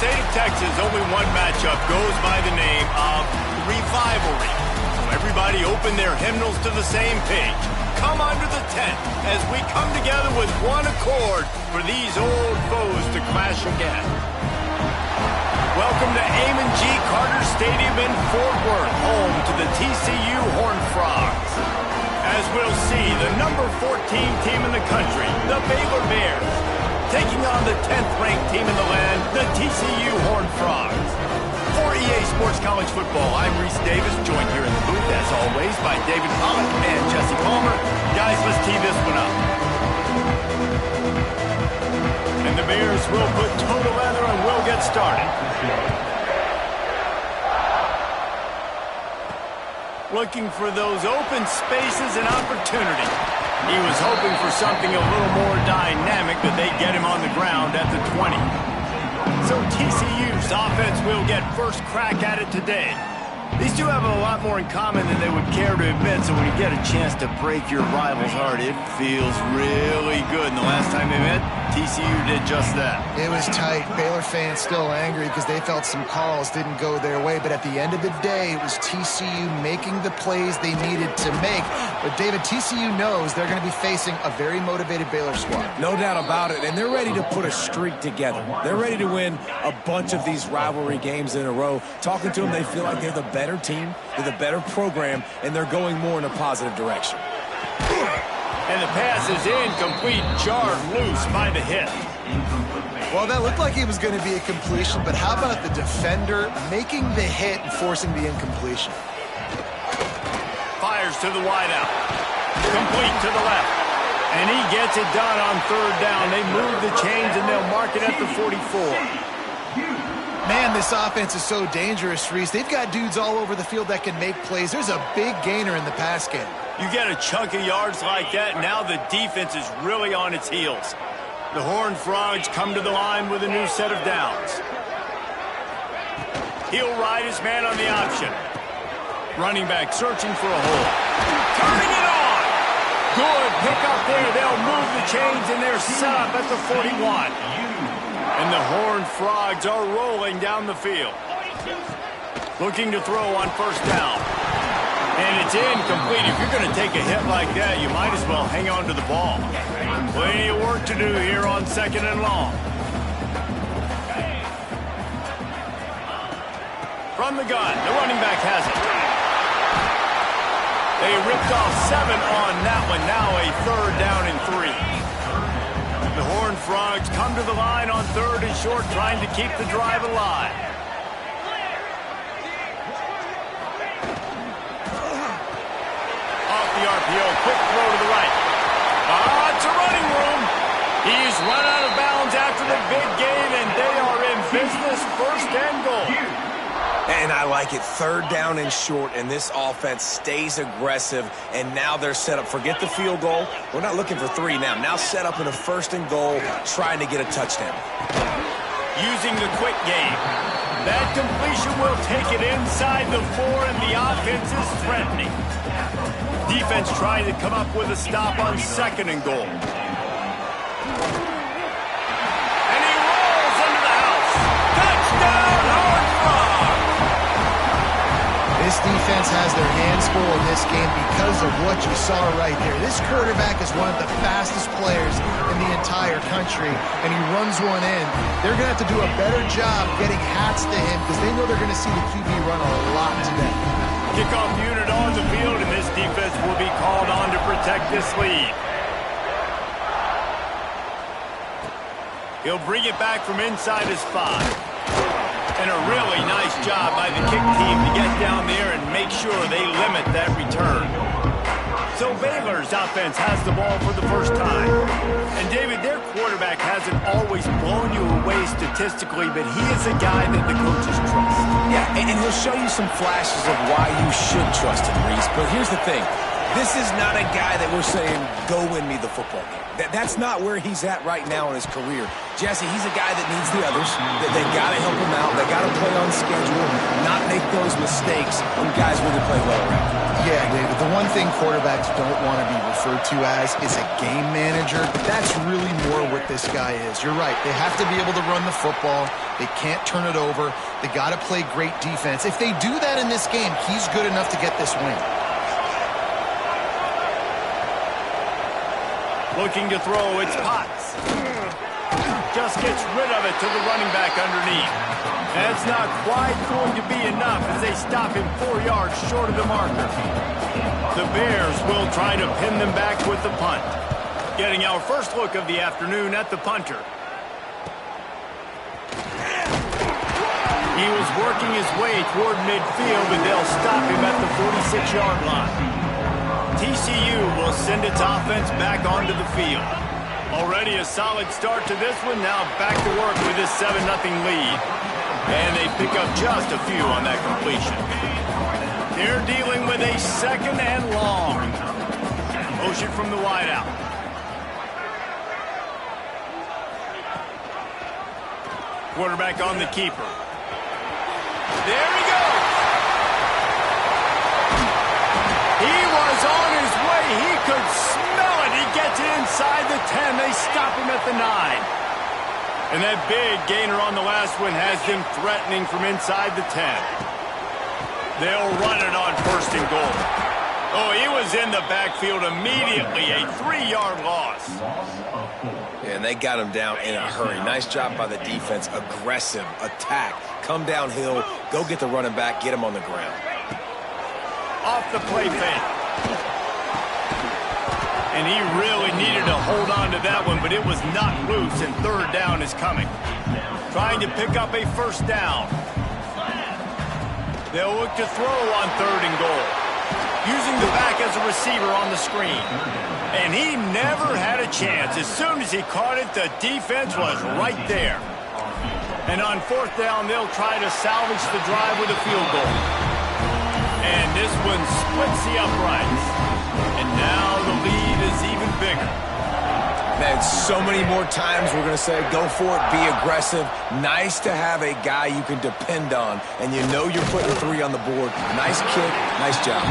state of Texas, only one matchup goes by the name of Revivalry. So everybody open their hymnals to the same page. Come under the tent as we come together with one accord for these old foes to clash again. Welcome to Amon G. Carter Stadium in Fort Worth, home to the TCU Horned Frogs. As we'll see, the number 14 team in the country, the Baylor Bears, taking on the 10th ranked team in the land, the TCU Horned Frogs. For EA Sports College Football, I'm Reese Davis, joined here in the booth, as always, by David Pollock and Jesse Palmer. Guys, let's tee this one up. And the Bears will put total leather and we'll get started. Looking for those open spaces and opportunity. He was hoping for something a little more dynamic, but they get him on the ground at the 20. So TCU's offense will get first crack at it today. These two have a lot more in common than they would care to admit, so when you get a chance to break your rival's heart, it feels really good. And the last time they met, TCU did just that. It was tight. Baylor fans still angry because they felt some calls didn't go their way. But at the end of the day, it was TCU making the plays they needed to make. But, David, TCU knows they're going to be facing a very motivated Baylor squad. No doubt about it. And they're ready to put a streak together. They're ready to win a bunch of these rivalry games in a row. Talking to them, they feel like they're the better team, they're the better program, and they're going more in a positive direction. And the pass is incomplete, jarred loose by the hit. Well, that looked like it was going to be a completion, but how about the defender making the hit and forcing the incompletion? Fires to the wideout. Complete to the left. And he gets it done on third down. They move the chains and they'll mark it at the 44. Man, this offense is so dangerous, Reese. They've got dudes all over the field that can make plays. There's a big gainer in the pass game. You get a chunk of yards like that, now the defense is really on its heels. The Horned Frogs come to the line with a new set of downs. He'll ride his man on the option. Running back searching for a hole. Turning it on! Good pick up there. They'll move the chains and they're set up at the 41. And the Horned Frogs are rolling down the field. Looking to throw on first down. And it's incomplete. If you're going to take a hit like that, you might as well hang on to the ball. Plenty of work to do here on second and long. From the gun, the running back has it. They ripped off 7 on that one. Now a third down and 3. The Horned Frogs come to the line on third and short, trying to keep the drive alive. Off the RPO, quick throw to the right. It's a running room. He's run out of bounds after the big game, and they are in business, first and goal. And I like it. Third down and short, and this offense stays aggressive, and now they're set up. Forget the field goal. We're not looking for 3 now. Now set up in a first and goal, trying to get a touchdown. Using the quick game. That completion will take it inside the 4, and the offense is threatening. Defense trying to come up with a stop on second and goal. And he rolls into the house. Touchdown, Horned Frogs! This defense has their hands full in this game because of what you saw right there. This quarterback is one of the fastest players in the entire country, and he runs one in. They're going to have to do a better job getting hats to him because they know they're going to see the QB run a lot today. Kickoff unit on the field, and this defense will be called on to protect this lead. He'll bring it back from inside his 5. And a really nice job by the kick team to get down there and make sure they limit that return. So Baylor's offense has the ball for the first time. And David, their quarterback hasn't always blown you away statistically, but he is a guy that the coaches trust. Yeah, and he'll show you some flashes of why you should trust him, Reese. But here's the thing. This is not a guy that we're saying, go win me the football game. That's not where he's at right now in his career. Jesse, he's a guy that needs the others. They got to help him out. They got to play on schedule, not make those mistakes when guys really play well around. Yeah, David, the one thing quarterbacks don't want to be referred to as is a game manager. That's really more what this guy is. You're right. They have to be able to run the football. They can't turn it over. They got to play great defense. If they do that in this game, he's good enough to get this win. Looking to throw, it's Potts. Just gets rid of it to the running back underneath. That's not quite going to be enough as they stop him 4 yards short of the marker. The Bears will try to pin them back with the punt. Getting our first look of the afternoon at the punter. He was working his way toward midfield, but they'll stop him at the 46-yard line. TCU will send its offense back onto the field. Already a solid start to this one. Now back to work with this 7-0 lead. And they pick up just a few on that completion. They're dealing with a 2nd and long. Motion from the wideout. Quarterback on the keeper. There he goes. He was on his way. He could smell it. He gets inside the 10. They stop him at the 9. And that big gainer on the last one has them threatening from inside the 10. They'll run it on 1st and goal. Oh, he was in the backfield immediately. A 3-yard loss. And they got him down in a hurry. Nice job by the defense. Aggressive attack. Come downhill. Go get the running back. Get him on the ground. Off the play fake. And he really needed to hold on to that one, but it was not loose, and 3rd down is coming. Trying to pick up a 1st down. They'll look to throw on 3rd and goal. Using the back as a receiver on the screen. And he never had a chance. As soon as he caught it, the defense was right there. And on 4th down, they'll try to salvage the drive with a field goal. And this one splits the uprights. And now the lead is even bigger. Man, so many more times we're going to say, go for it, be aggressive. Nice to have a guy you can depend on, and you know you're putting 3 on the board. Nice kick, nice job.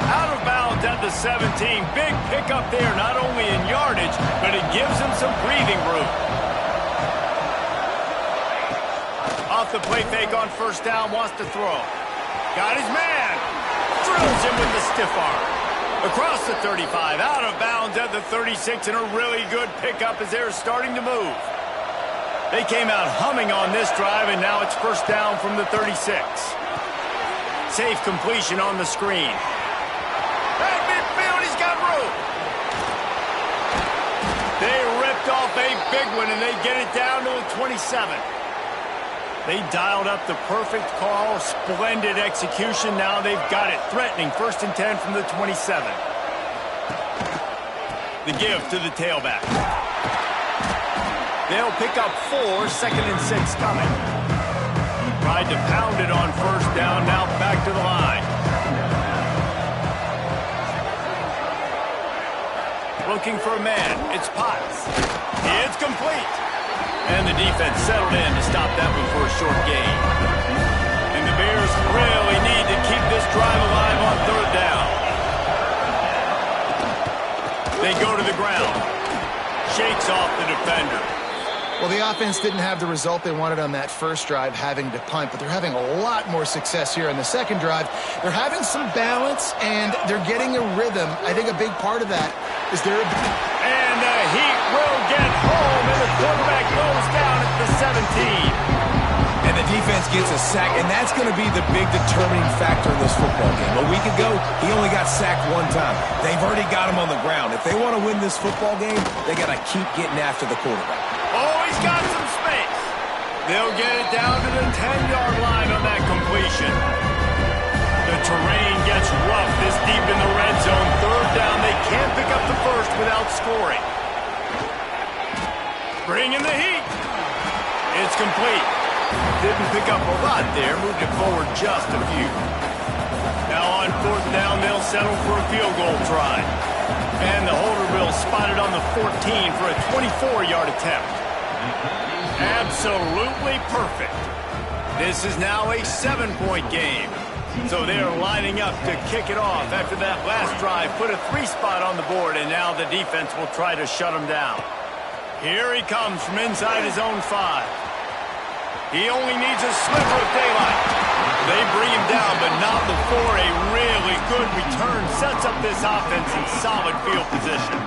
Out of bounds at the 17. Big pickup there, not only in yardage, but it gives him some breathing room. Off the play fake on 1st down, wants to throw. Got his man. Drills him with the stiff arm. Across the 35, out of bounds at the 36, and a really good pickup as they're starting to move. They came out humming on this drive, and now it's 1st down from the 36. Safe completion on the screen. Back midfield, he's got room. They ripped off a big one, and they get it down to the 27. They dialed up the perfect call, splendid execution. Now they've got it. Threatening 1st and 10 from the 27. The give to the tailback. They'll pick up 4, 2nd and 6 coming. Tried to pound it on 1st down, now back to the line. Looking for a man, it's Potts. It's complete. And the defense settled in to stop that one for a short gain. And the Bears really need to keep this drive alive on 3rd down. They go to the ground. Shakes off the defender. Well, the offense didn't have the result they wanted on that 1st drive, having to punt, but they're having a lot more success here on the 2nd drive. They're having some balance, and they're getting a rhythm. I think a big part of that is their ability. And the Heat will get home, and the quarterback goes down at the 17. And the defense gets a sack, and that's going to be the big determining factor in this football game. A week ago, he only got sacked 1 time. They've already got him on the ground. If they want to win this football game, they got to keep getting after the quarterback. Oh, he's got some space. They'll get it down to the 10-yard line on that completion. The terrain gets rough this deep in the red zone. 3rd down, they can't pick up the 1st without scoring. Bring in the heat. It's complete. Didn't pick up a lot there. Moved it forward just a few. Now on 4th down, they'll settle for a field goal try. And the holder will spot it on the 14 for a 24-yard attempt. Absolutely perfect. This is now a 7-point game. So they're lining up to kick it off after that last drive. Put a 3 spot on the board, and now the defense will try to shut him down. Here he comes from inside his own 5. He only needs a sliver of daylight. They bring him down, but not before a really good return sets up this offense in solid field position.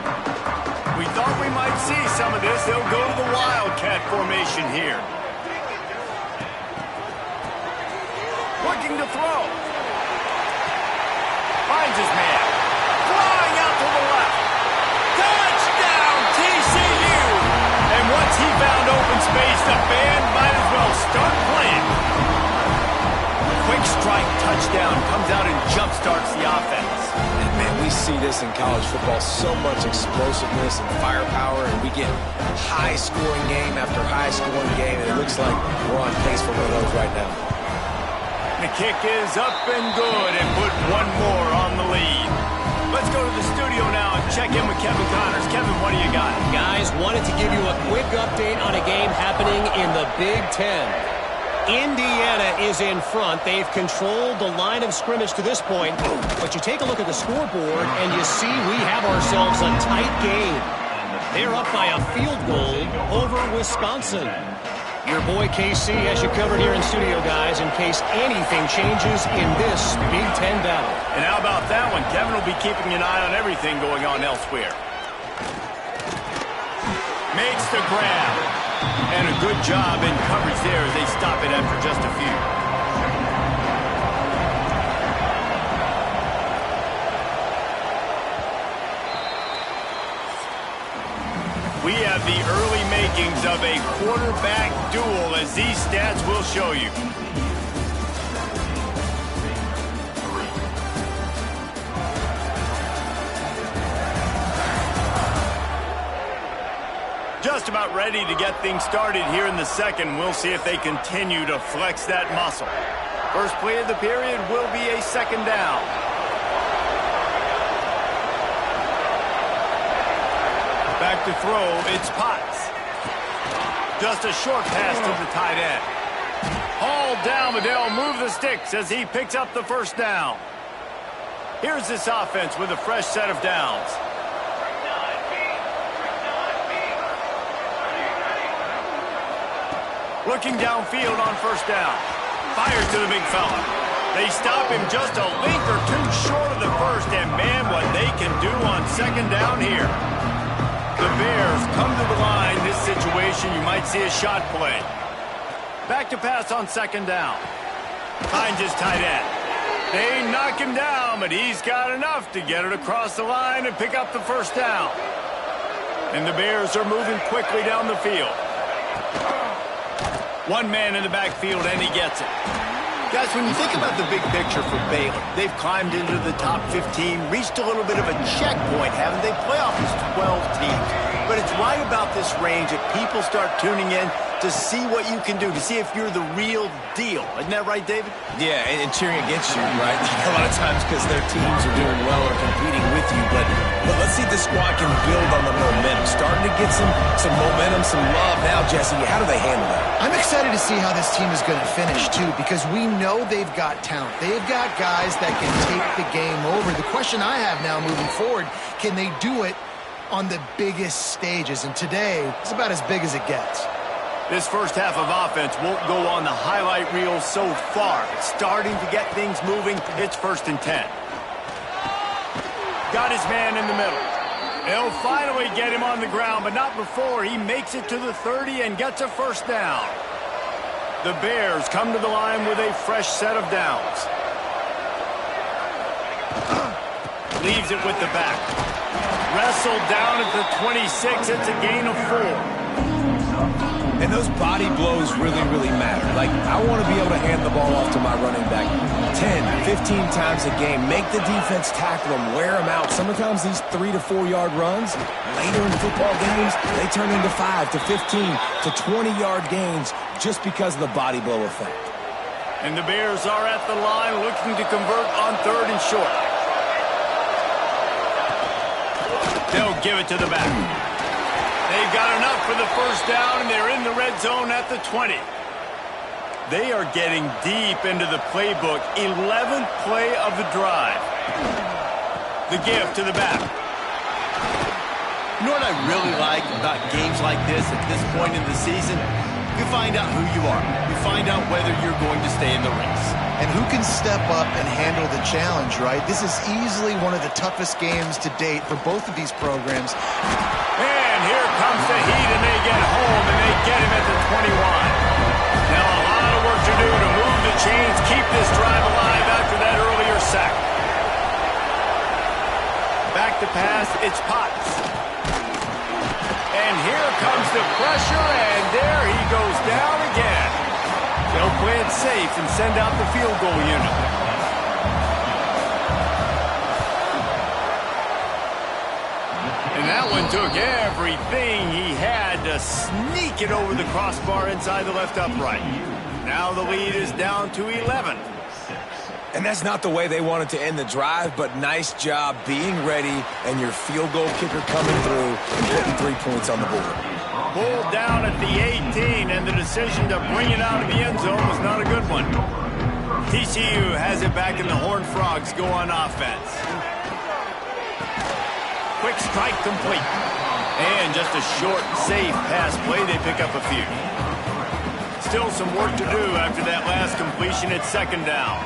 We thought we might see some of this. They'll go to the Wildcat formation here. Looking to throw. Finds his man. Flying out to the left. Touchdown, TCU! And once he found open space, the band might as well start playing. Quick strike touchdown comes out and jump-starts the offense. And man, we see this in college football, so much explosiveness and firepower, and we get high-scoring game after high-scoring game, and it looks like we're on pace for one of those right now. The kick is up and good, and put one more on the lead. Let's go to the studio now and check in with Kevin Connors. Kevin, what do you got? Guys, wanted to give you a quick update on a game happening in the Big Ten. Indiana is in front. They've controlled the line of scrimmage to this point. But you take a look at the scoreboard, and you see we have ourselves a tight game. They're up by a field goal over Wisconsin. Your boy KC has you covered here in studio, guys, in case anything changes in this Big Ten battle. And how about that one? Kevin will be keeping an eye on everything going on elsewhere. Makes the grab. And a good job in coverage there as they stop it after just a few. We have the early makings of a quarterback duel, as these stats will show you. Just about ready to get things started here in the second. We'll see if they continue to flex that muscle. First play of the period will be a second down. Back to throw, it's Potts. Just a short pass to the tight end. Hauled down, but they'll move the sticks as he picks up the first down. Here's this offense with a fresh set of downs. Looking downfield on first down. Fires to the big fella. They stop him just a length or two short of the first, and man, what they can do on second down here. The Bears come to the line. This situation, you might see a shot play. Back to pass on second down. Finds his tight end. They knock him down, but he's got enough to get it across the line and pick up the first down. And the Bears are moving quickly down the field. One man in the backfield, and he gets it. Guys, when you think about the big picture for Baylor, they've climbed into the top 15, reached a little bit of a checkpoint, haven't they? Playoff is 12 teams. But it's right about this range that people start tuning in to see what you can do, to see if you're the real deal. Isn't that right, David? Yeah, and cheering against you, right? A lot of times because their teams are doing well or competing with you. But let's see if the squad can build on the momentum. Starting to get some momentum, some love now, Jesse. How do they handle that? I'm excited to see how this team is going to finish, too, because we know they've got talent. They've got guys that can take the game over. The question I have now moving forward, can they do it on the biggest stages? And today, it's about as big as it gets. This first half of offense won't go on the highlight reel so far. It's starting to get things moving. It's 1st and 10. Got his man in the middle. They'll finally get him on the ground, but not before he makes it to the 30 and gets a first down. The Bears come to the line with a fresh set of downs. Leaves it with the back. Wrestled down at the 26. It's a gain of 4. And those body blows really, really matter. Like, I want to be able to hand the ball off to my running back 10, 15 times a game. Make the defense tackle them, wear them out. Sometimes these 3 to 4 yard runs, later in football games, they turn into 5 to 15 to 20-yard gains just because of the body blow effect. And the Bears are at the line looking to convert on 3rd and short. They'll give it to the back. They've got enough for the first down, and they're in the red zone at the 20. They are getting deep into the playbook. 11th play of the drive. The give to the back. You know what I really like about games like this at this point in the season? You find out who you are. You find out whether you're going to stay in the race. And who can step up and handle the challenge, right? This is easily one of the toughest games to date for both of these programs. And here comes the heat, and they get home, and they get him at the 21. Now a lot of work to do to move the chains, keep this drive alive after that earlier sack. Back to pass, it's Potts. And here comes the pressure, and there he goes down again. They'll play it safe and send out the field goal unit. And that one took everything he had to sneak it over the crossbar inside the left upright. Now the lead is down to 11. And that's not the way they wanted to end the drive, but nice job being ready and your field goal kicker coming through and putting 3 points on the board. Pulled down at the 18, and the decision to bring it out of the end zone was not a good one. TCU has it back, and the Horned Frogs go on offense. Quick strike complete. And just a short, safe pass play. They pick up a few. Still some work to do after that last completion. It's second down.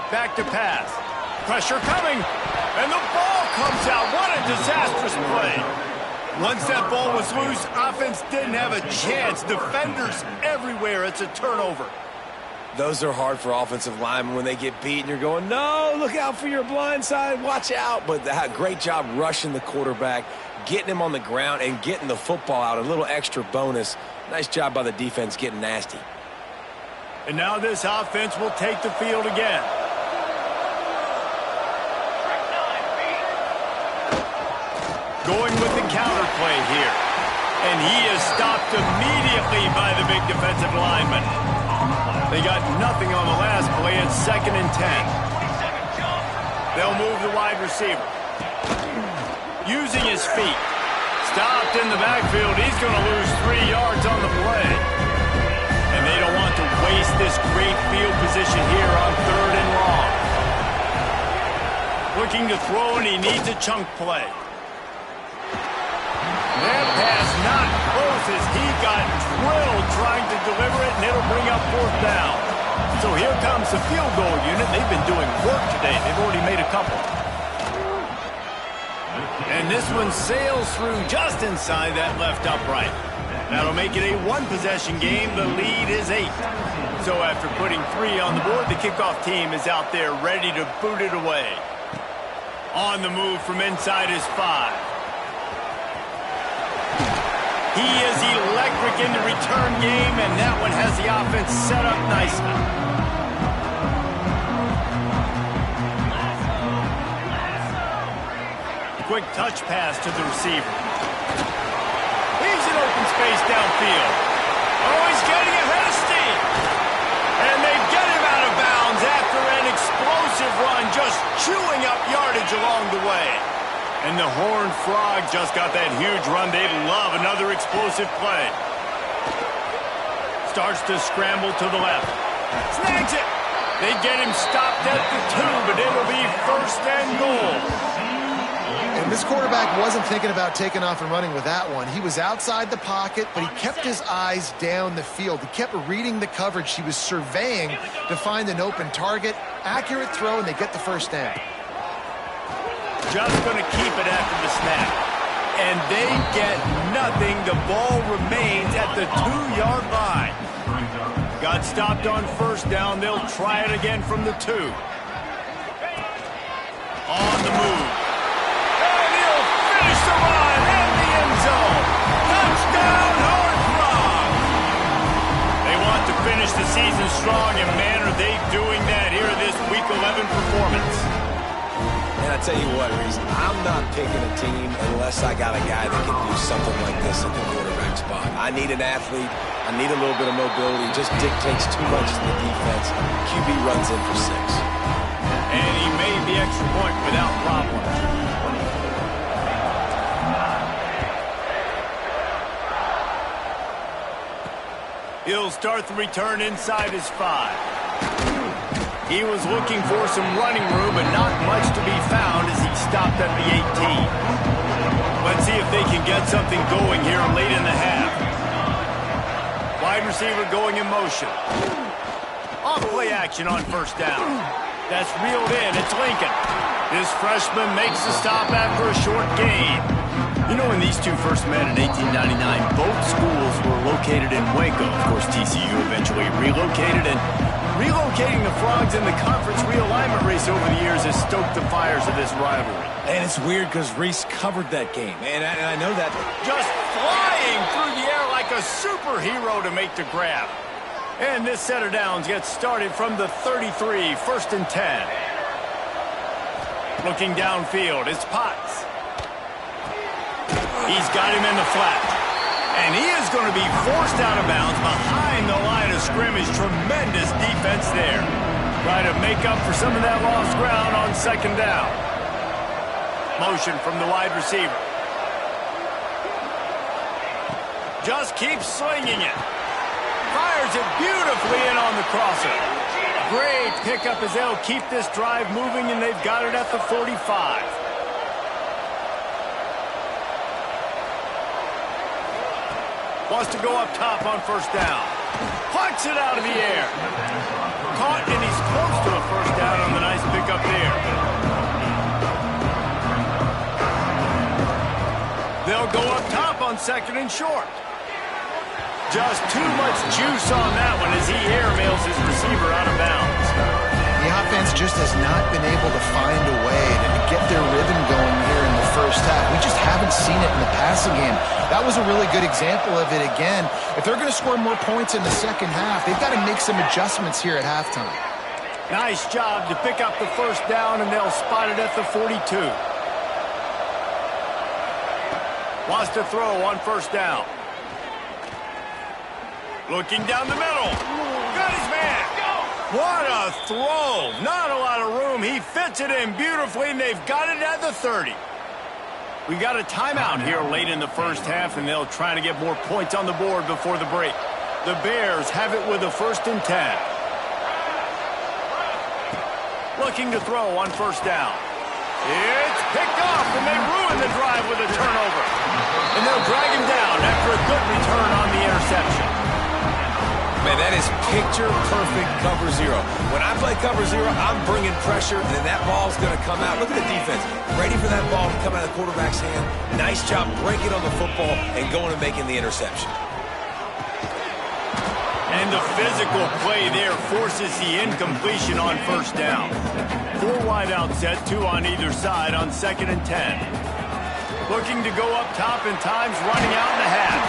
Back to pass. Pressure coming. And the ball comes out. What a disastrous play. Once that ball was loose, offense didn't have a chance. Defenders everywhere. It's a turnover. Those are hard for offensive linemen when they get beat and you're going, no, look out for your blind side, watch out. But great job rushing the quarterback, getting him on the ground and getting the football out, a little extra bonus. Nice job by the defense getting nasty. And now this offense will take the field again. Going with the counter play here. And he is stopped immediately by the big defensive lineman. They got nothing on the last play. It's 2nd and 10. They'll move the wide receiver. Using his feet. Stopped in the backfield. He's going to lose 3 yards on the play. And they don't want to waste this great field position here on 3rd and long. Looking to throw, and he needs a chunk play. That pass not close as he got drilled trying to deliver it, and it'll bring up 4th down. So here comes the field goal unit. They've been doing work today. They've already made a couple. And this one sails through just inside that left upright. That'll make it a 1-possession game. The lead is 8. So after putting 3 on the board, the kickoff team is out there ready to boot it away. On the move from inside his 5. He is electric in the return game, and that one has the offense set up nicely. Quick touch pass to the receiver. He's in open space downfield. Oh, he's getting ahead of steam. And they get him out of bounds after an explosive run, just chewing up yardage along the way. And the Horned Frog just got that huge run. They'd love another explosive play. Starts to scramble to the left. Snags it. They get him stopped at the 2, but it'll be 1st and goal. And this quarterback wasn't thinking about taking off and running with that one. He was outside the pocket, but he kept his eyes down the field. He kept reading the coverage. He was surveying to find an open target. Accurate throw, and they get the 1st down. Just going to keep it after the snap. And they get nothing. The ball remains at the 2-yard line. Got stopped on 1st down. They'll try it again from the 2. On the move. And he'll finish the run in the end zone. Touchdown, Horned Frogs. They want to finish the season strong, and man, are they doing that here in this Week 11 performance. And I tell you what, Reese, I'm not picking a team unless I got a guy that can do something like this at the quarterback spot. I need an athlete. I need a little bit of mobility. Just dictates too much to the defense. QB runs in for 6. And he made the extra point without problem. He'll start the return inside his 5. He was looking for some running room, but not much to be found as he stopped at the 18. Let's see if they can get something going here late in the half. Wide receiver going in motion. Off play action on first down. That's reeled in. It's Lincoln. This freshman makes the stop after a short gain. You know, when these two first met in 1899, both schools were located in Waco. Of course, TCU eventually relocated, and relocating the Frogs in the conference realignment race over the years has stoked the fires of this rivalry. And it's weird because Reese covered that game, and I know that. Just flying through the air like a superhero to make the grab. And this set of downs gets started from the 33, 1st and 10. Looking downfield, it's Potts. He's got him in the flat. And he is going to be forced out of bounds behind the line of scrimmage. Tremendous defense there. Try to make up for some of that lost ground on second down. Motion from the wide receiver. Just keeps slinging it. Fires it beautifully in on the crosser. Great pickup as they'll keep this drive moving, and they've got it at the 45. Wants to go up top on first down. Plucks it out of the air. Caught, and he's close to a first down on the nice pickup there. They'll go up top on 2nd and short. Just too much juice on that one as he airmails his receiver out of bounds. The offense just has not been able to find a way to get their rhythm going here in the first half. We just haven't seen it in the passing game. That was a really good example of it again. If they're going to score more points in the second half, they've got to make some adjustments here at halftime. Nice job to pick up the first down, and they'll spot it at the 42. Wants to throw on first down. Looking down the middle. Got his man. What a throw. Not a lot of room. He fits it in beautifully, and they've got it at the 30. We got a timeout here late in the first half, and they'll try to get more points on the board before the break. The Bears have it with a 1st and 10. Looking to throw on first down. It's picked off, and they ruin the drive with a turnover. And they'll drag him down after a good return on the interception. Man, that is picture-perfect cover zero. When I play cover zero, I'm bringing pressure, and then that ball's going to come out. Look at the defense. Ready for that ball to come out of the quarterback's hand. Nice job breaking on the football and going and making the interception. And the physical play there forces the incompletion on first down. 4 wide out set, 2 on either side on 2nd and 10. Looking to go up top, and time's running out in the half.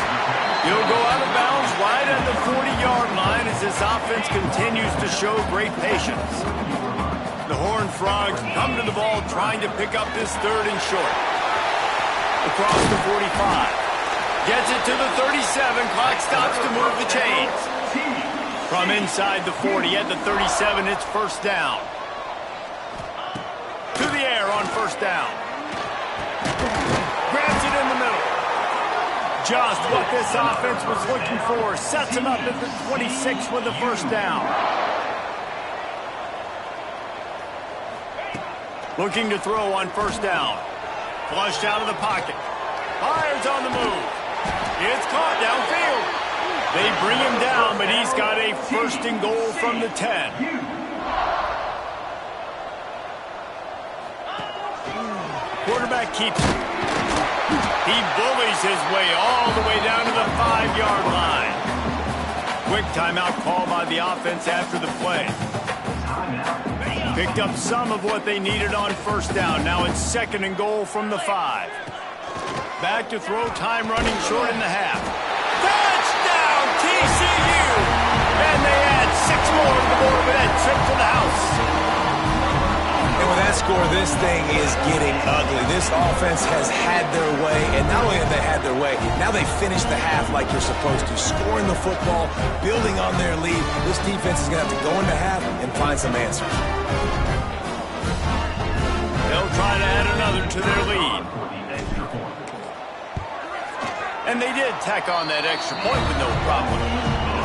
He'll go out of bounds right at the 40-yard line as this offense continues to show great patience. The Horned Frogs come to the ball trying to pick up this 3rd and short. Across the 45. Gets it to the 37. Clock stops to move the chains. From inside the 40 at the 37, it's first down. To the air on first down. Grabs it in the middle. Just what this offense was looking for. Sets him up at the 26 with the first down. Looking to throw on first down. Flushed out of the pocket. Fires on the move. It's caught downfield. They bring him down, but he's got a 1st and goal from the 10. Quarterback keeps it. He bullies his way all the way down to the 5-yard line. Quick timeout call by the offense after the play. Picked up some of what they needed on first down. Now it's 2nd and goal from the 5. Back to throw, time running short in the half. Touchdown, TCU! And they add 6 more to the board with that trip to the house. And with that score, this thing is getting ugly. This offense has had their way, and not only have they had their way, now they finished the half like you're supposed to, scoring the football, building on their lead. This defense is going to have to go into half and find some answers. They'll try to add another to their lead. And they did tack on that extra point with no problem.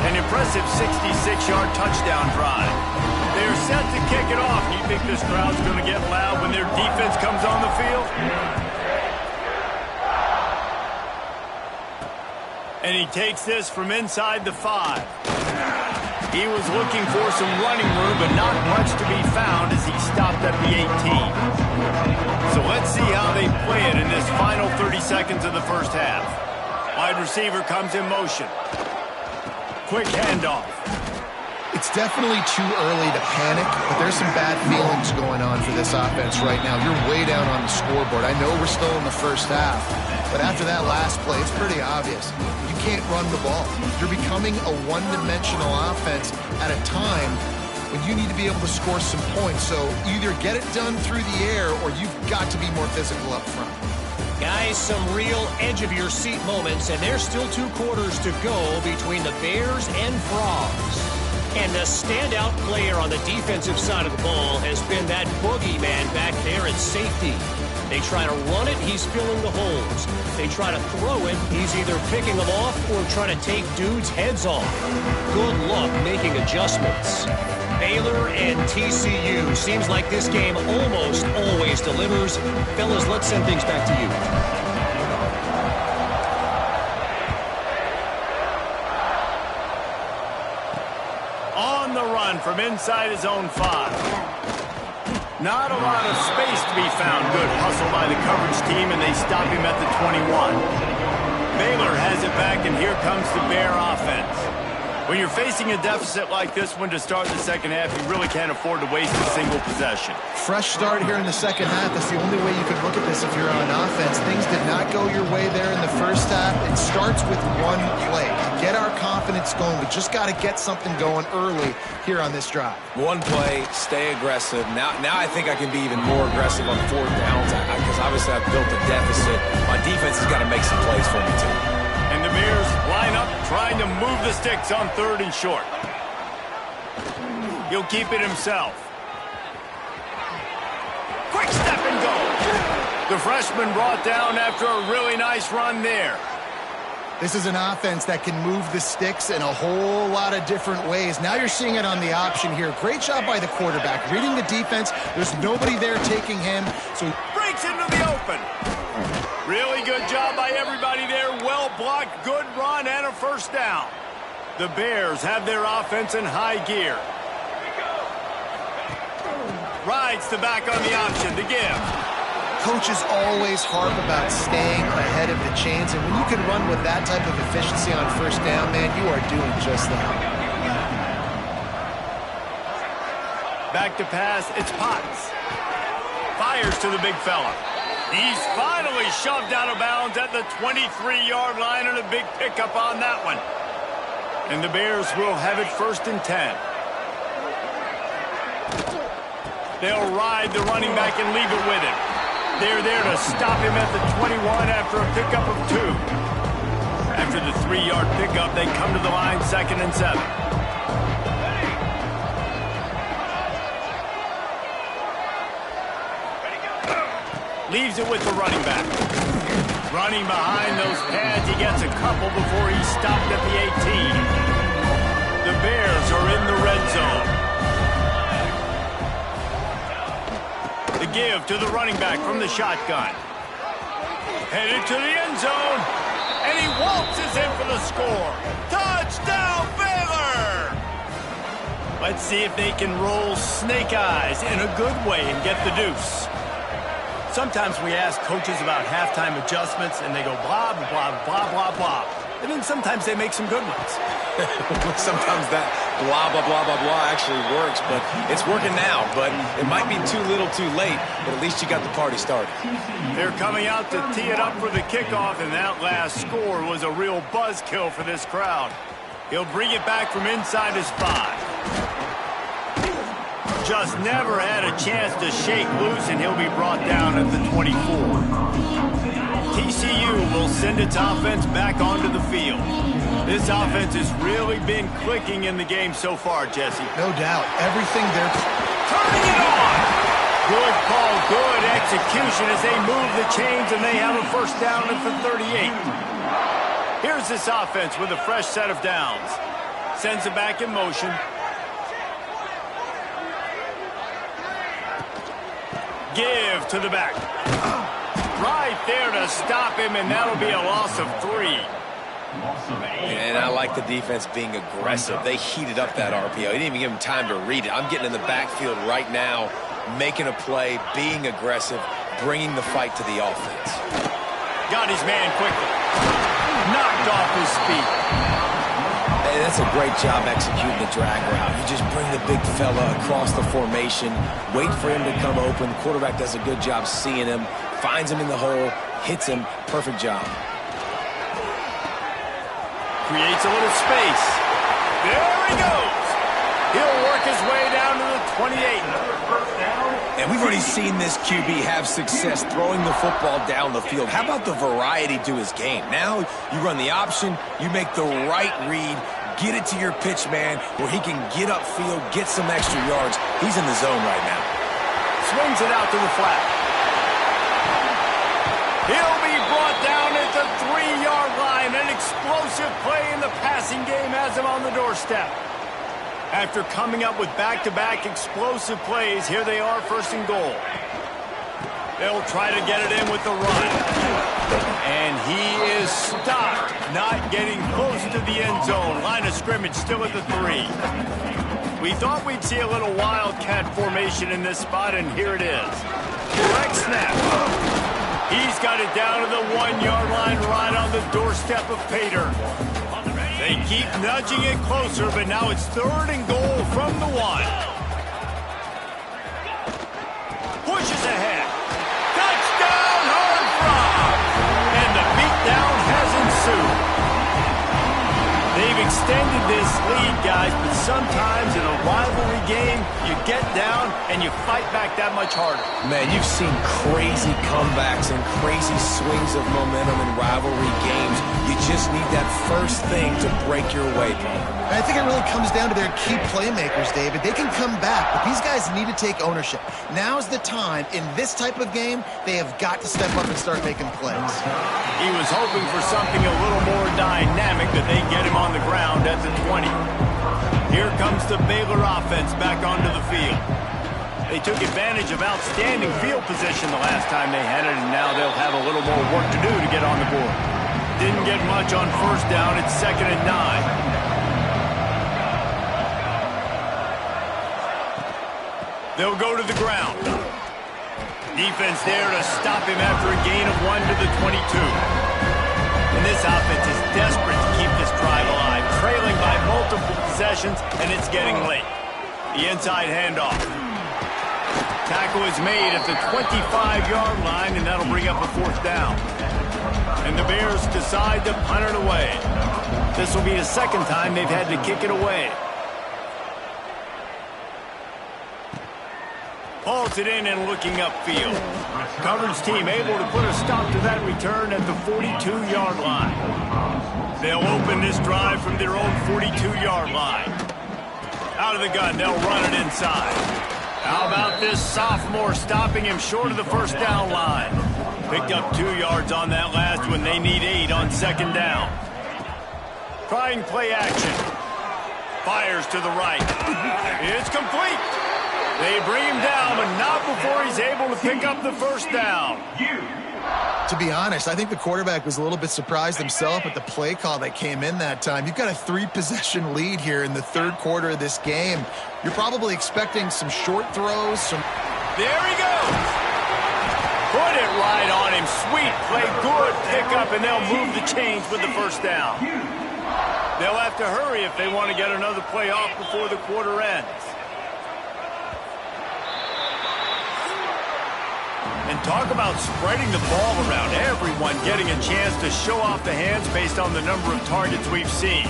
An impressive 66-yard touchdown drive. They're set to kick it off. Do you think this crowd's going to get loud when their defense comes on the field? And he takes this from inside the 5. He was looking for some running room, but not much to be found as he stopped at the 18. So let's see how they play it in this final 30 seconds of the first half. Wide receiver comes in motion. Quick handoff. It's definitely too early to panic, but there's some bad feelings going on for this offense right now. You're way down on the scoreboard. I know we're still in the first half, but after that last play, it's pretty obvious. You can't run the ball. You're becoming a one-dimensional offense at a time when you need to be able to score some points. So either get it done through the air or you've got to be more physical up front. Guys, some real edge-of-your-seat moments, and there's still 2 quarters to go between the Bears and Frogs. And the standout player on the defensive side of the ball has been that boogeyman back there at safety. They try to run it, he's filling the holes. They try to throw it, he's either picking them off or trying to take dudes' heads off. Good luck making adjustments. Baylor and TCU. Seems like this game almost always delivers. Fellas, let's send things back to you. On the run from inside his own 5. Not a lot of space to be found. Good hustle by the coverage team, and they stop him at the 21. Baylor has it back, and here comes the Bear offense. When you're facing a deficit like this one to start the second half, you really can't afford to waste a single possession. Fresh start here in the second half. That's the only way you can look at this if you're on offense. Things did not go your way there in the first half. It starts with one play. To get our confidence going, we just got to get something going early here on this drive. One play, stay aggressive. Now I think I can be even more aggressive on 4th downs because obviously I've built a deficit. My defense has got to make some plays for me too. And the Bears line up trying to move the sticks on 3rd and short. He'll keep it himself. Quick step and go. The freshman brought down after a really nice run there. This is an offense that can move the sticks in a whole lot of different ways. Now you're seeing it on the option here. Great job by the quarterback. Reading the defense. There's nobody there taking him. So he breaks into the open. Really good job by everybody there. Well blocked, good run, and a first down. The Bears have their offense in high gear. Rides the back on the option to give. Coaches always harp about staying ahead of the chains, and when you can run with that type of efficiency on 1st down, man, you are doing just that. Back to pass, it's Potts. Fires to the big fella. He's finally shoved out of bounds at the 23-yard line, and a big pickup on that one. And the Bears will have it 1st and 10. They'll ride the running back and leave it with him. They're there to stop him at the 21 after a pickup of 2. After the 3-yard pickup, they come to the line 2nd and 7. Leaves it with the running back. Running behind those pads, he gets a couple before he's stopped at the 18. The Bears are in the red zone. The give to the running back from the shotgun. Headed to the end zone. And he waltzes in for the score. Touchdown, Baylor! Let's see if they can roll snake eyes in a good way and get the deuce. Sometimes we ask coaches about halftime adjustments, and they go blah, blah, blah, blah, blah. And then sometimes they make some good ones. Sometimes that blah, blah, blah, blah, blah actually works, but it's working now. But it might be too little too late, but at least you got the party started. They're coming out to tee it up for the kickoff, and that last score was a real buzzkill for this crowd. He'll bring it back from inside his 5. Just never had a chance to shake loose, and he'll be brought down at the 24. TCU will send its offense back onto the field. This offense has really been clicking in the game so far, Jesse. No doubt. Everything they're turning it on. Good call, good execution as they move the chains, and they have a first down at the 38. Here's this offense with a fresh set of downs. Sends it back in motion. Give to the back. Right there to stop him, and that'll be a loss of 3. And I like the defense being aggressive. They heated up that RPO. He didn't even give him time to read it. I'm getting in the backfield right now, making a play, being aggressive, bringing the fight to the offense. Got his man quickly. Knocked off his feet. Hey, that's a great job executing the drag route. You just bring the big fella across the formation, wait for him to come open. Quarterback does a good job seeing him, finds him in the hole, hits him. Perfect job. Creates a little space. There he goes. He'll work his way down to the 28. And we've already seen this QB have success throwing the football down the field. How about the variety to his game? Now you run the option, you make the right read, get it to your pitch man where he can get upfield, get some extra yards. He's in the zone right now. Swings it out to the flat. He'll be brought down at the 3-yard line. An explosive play in the passing game has him on the doorstep. After coming up with back-to-back explosive plays, here they are, 1st and goal. They'll try to get it in with the run. And he is stopped, not getting close to the end zone. Line of scrimmage still at the 3. We thought we'd see a little wildcat formation in this spot, and here it is. Direct snap. He's got it down to the 1-yard line right on the doorstep of Pater. They keep nudging it closer, but now it's 3rd and goal from the 1. Pushes ahead. Touchdown, Horned Frogs! And the beatdown has ensued. They've extended this lead, guys, but sometimes in a rivalry game, you get down and you fight back that much harder. Man, you've seen crazy comebacks and crazy swings of momentum in rivalry games. You just need that first thing to break your way, Paul. I think it really comes down to their key playmakers, David. They can come back, but these guys need to take ownership. Now's the time. In this type of game, they have got to step up and start making plays. He was hoping for something a little more dynamic, but they get him on the ground at the 20. Here comes the Baylor offense back onto the field. They took advantage of outstanding field position the last time they had it, and now they'll have a little more work to do to get on the board. Didn't get much on 1st down. It's 2nd and 9. They'll go to the ground. Defense there to stop him after a gain of 1 to the 22. And this offense is desperate to keep this drive alive, trailing by multiple possessions, and it's getting late. The inside handoff. Tackle is made at the 25-yard line, and that'll bring up a 4th down. And the Bears decide to punt it away. This will be the 2nd time they've had to kick it away. Hauls it in and looking upfield. Coverage team able to put a stop to that return at the 42-yard line. They'll open this drive from their own 42-yard line. Out of the gun, they'll run it inside. How about this sophomore stopping him short of the 1st down line? Picked up 2 yards on that last one. They need 8 on 2nd down. Trying play action. Fires to the right. It's complete. They bring him down, but not before he's able to pick up the 1st down. To be honest, I think the quarterback was a little bit surprised himself at the play call that came in that time. You've got a 3-possession lead here in the 3rd quarter of this game. You're probably expecting some short throws. There he goes. Put it right on him. Sweet play, good pickup, and they'll move the chains with the 1st down. They'll have to hurry if they want to get another play off before the quarter ends. And talk about spreading the ball around. Everyone getting a chance to show off the hands based on the number of targets we've seen.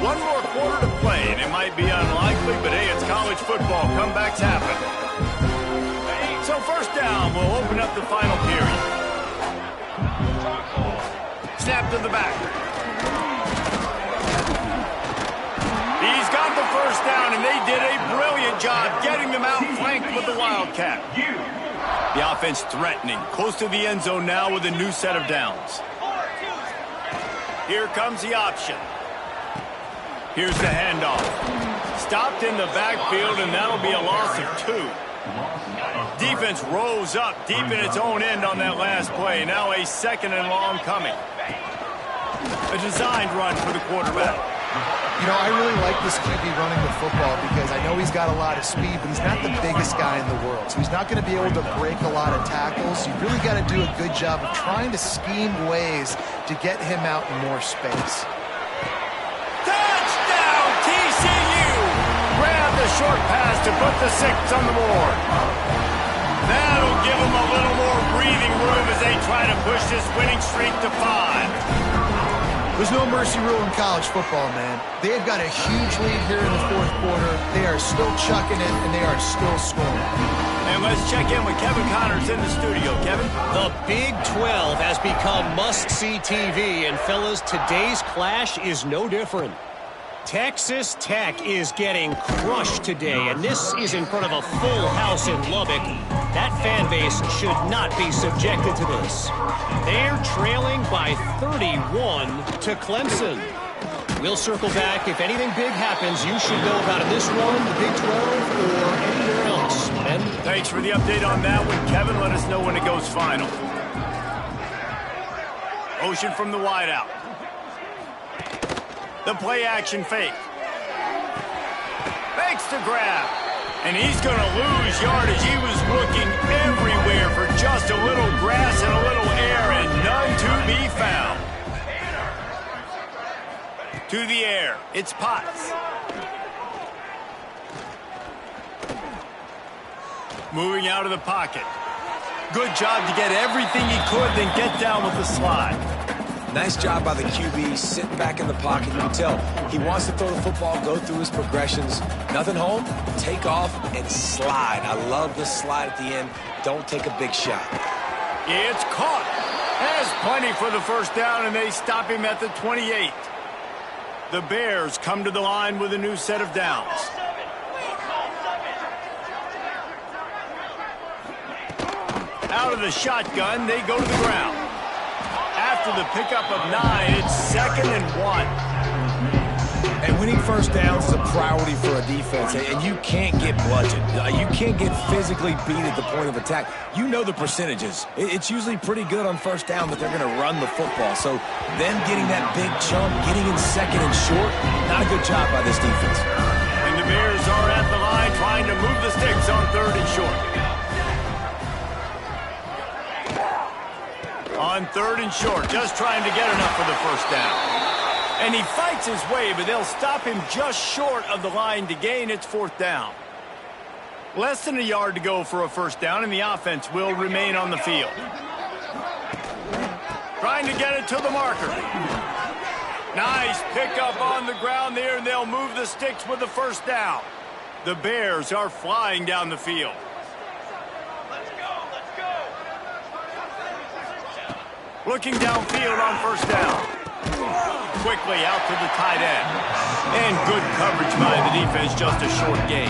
One more quarter to play, and it might be unlikely, but hey, it's college football. Comebacks happen. So 1st down will open up the final period. Snap to the back. He's got the 1st down, and they did a brilliant Great job getting them outflanked with the Wildcat. The offense threatening, close to the end zone now with a new set of downs. Here comes the option. Here's the handoff. Stopped in the backfield, and that'll be a loss of 2. Defense rolls up deep in its own end on that last play. Now a 2nd and long coming. A designed run for the quarterback. You know, I really like this QB running the football because I know he's got a lot of speed, but he's not the biggest guy in the world. So he's not going to be able to break a lot of tackles. You really got to do a good job of trying to scheme ways to get him out in more space. Touchdown, TCU! Grab the short pass to put the 6 on the board. That'll give them a little more breathing room as they try to push this winning streak to 5. There's no mercy rule in college football, man. They've got a huge lead here in the 4th quarter. They are still chucking it, and they are still scoring. And let's check in with Kevin Connors in the studio. Kevin? The Big 12 has become must-see TV, and fellas, today's clash is no different. Texas Tech is getting crushed today, and this is in front of a full house in Lubbock. That fan base should not be subjected to this. They're trailing by 31 to Clemson. We'll circle back. If anything big happens, you should know about it this one, the Big 12, or anywhere else. Ben? Thanks for the update on that one, Kevin. Let us know when it goes final. Motion from the wideout. The play-action fake. Fakes to grab. And he's going to lose yardage. He was looking everywhere for just a little grass and a little air, and none to be found. To the air. It's Potts. Moving out of the pocket. Good job to get everything he could, then get down with the slide. Nice job by the QB, sitting back in the pocket. You can tell he wants to throw the football, go through his progressions. Nothing home, take off, and slide. I love the slide at the end. Don't take a big shot. It's caught. Has plenty for the first down, and they stop him at the 28. The Bears come to the line with a new set of downs. Out of the shotgun, they go to the ground. After the pickup of 9, it's 2nd and 1. And winning first downs is a priority for a defense, and you can't get bludgeoned. You can't get physically beat at the point of attack. You know the percentages. It's usually pretty good on first down that they're going to run the football. So them getting that big chunk, getting in 2nd and short, not a good job by this defense. And the Bears are at the line trying to move the sticks on 3rd and short. On 3rd and short, just trying to get enough for the first down. And he fights his way, but they'll stop him just short of the line to gain. It's 4th down. Less than a yard to go for a first down, and the offense will remain on the field. Trying to get it to the marker. Nice pickup on the ground there, and they'll move the sticks with the first down. The Bears are flying down the field. Looking downfield on first down. Quickly out to the tight end. And good coverage by the defense, just a short gain.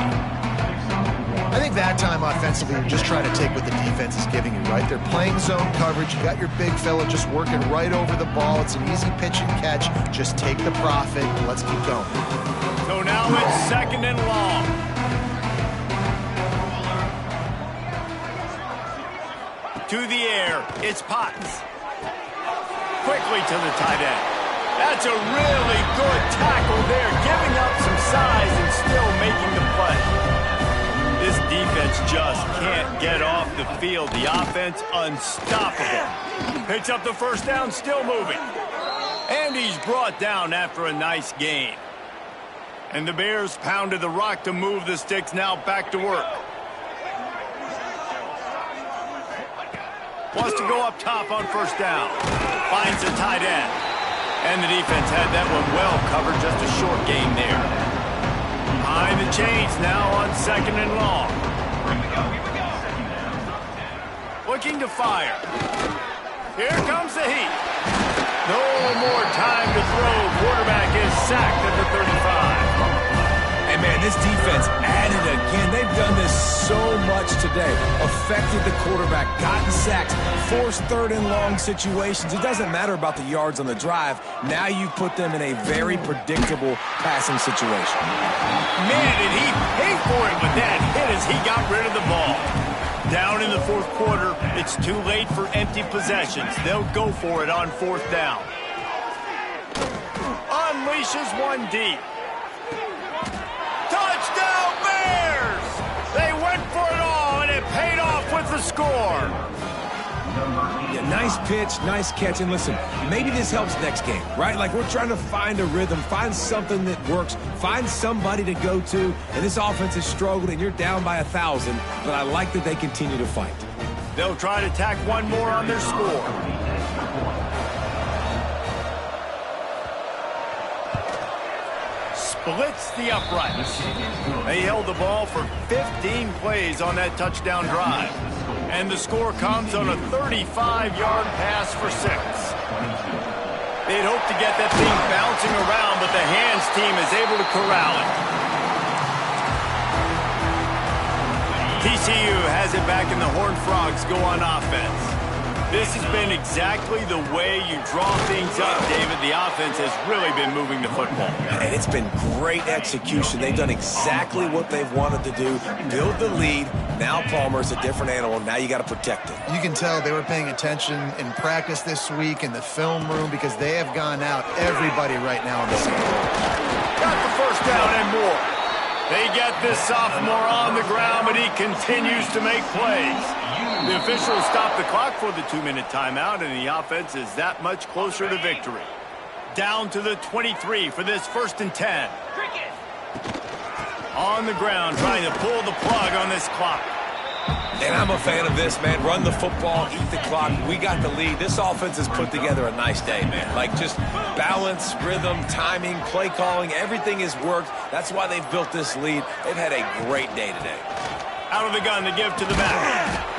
I think that time offensively, you're just trying to take what the defense is giving you, right? They're playing zone coverage. You got your big fella just working right over the ball. It's an easy pitch and catch. Just take the profit and let's keep going. So now it's 2nd and long. To the air, it's Potts. Quickly to the tight end. That's a really good tackle there, giving up some size and still making the play. This defense just can't get off the field. The offense unstoppable. Picks up the first down, still moving. And he's brought down after a nice gain. And the Bears pounded the rock to move the sticks, now back to work. Wants to go up top on first down. Finds the tight end. And the defense had that one well covered, just a short gain there. Behind the chains now on 2nd and long. Looking to fire. Here comes the heat. No more time to throw. Quarterback is sacked at the 35. And man, this defense added again so much today. Affected the quarterback, gotten sacks, forced third and long situations. It doesn't matter about the yards on the drive. Now you put them in a very predictable passing situation. Man, did he pay for it with that hit as he got rid of the ball. Down in the fourth quarter, it's too late for empty possessions. They'll go for it on fourth down. Unleashes one deep. Touchdown Bears! They went for it all, and it paid off with the score. Yeah, nice pitch, nice catch. And listen, maybe this helps next game, right? Like we're trying to find a rhythm, find something that works, find somebody to go to. And this offense has struggled, and you're down by 1,000. But I like that they continue to fight. They'll try to tack one more on their score. Splits the uprights. They held the ball for 15 plays on that touchdown drive. And the score comes on a 35-yard pass for 6. They'd hoped to get that thing bouncing around, but the hands team is able to corral it. TCU has it back, and the Horned Frogs go on offense. This has been exactly the way you draw things up, David. The offense has really been moving the football. And it's been great execution. They've done exactly what they've wanted to do. Build the lead. Now Palmer's a different animal. Now you got to protect it. You can tell they were paying attention in practice this week in the film room because they have gone out everybody right now in the same room. Got the first down and more. They get this sophomore on the ground, but he continues to make plays. The officials stop the clock for the 2-minute timeout, and the offense is that much closer to victory. Down to the 23 for this 1st and 10. On the ground, trying to pull the plug on this clock. And I'm a fan of this, man. Run the football, eat the clock. We got the lead. This offense has put together a nice day, man. Like just balance, rhythm, timing, play calling, everything has worked. That's why they've built this lead. They've had a great day today. Out of the gun to give to the back.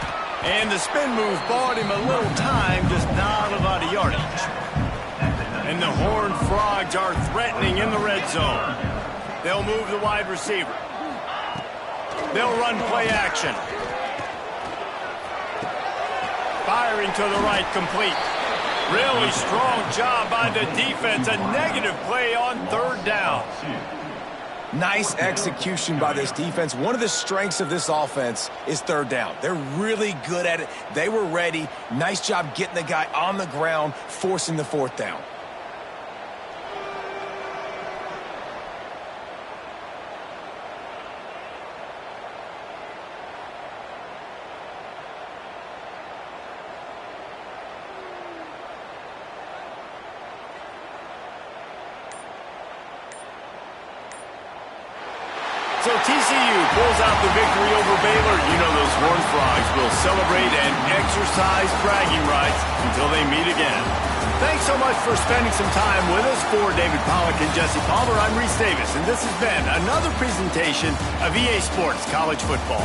And the spin move bought him a little time, just not a lot of yardage. And the Horned Frogs are threatening in the red zone. They'll move the wide receiver. They'll run play action. Firing to the right, complete. Really strong job by the defense. A negative play on 3rd down. Nice execution by this defense. One of the strengths of this offense is 3rd down. They're really good at it. They were ready. Nice job getting the guy on the ground, forcing the 4th down. So TCU pulls out the victory over Baylor. You know those Horned Frogs will celebrate and exercise bragging rights until they meet again. Thanks so much for spending some time with us. For David Pollack and Jesse Palmer, I'm Reese Davis, and this has been another presentation of EA Sports College Football.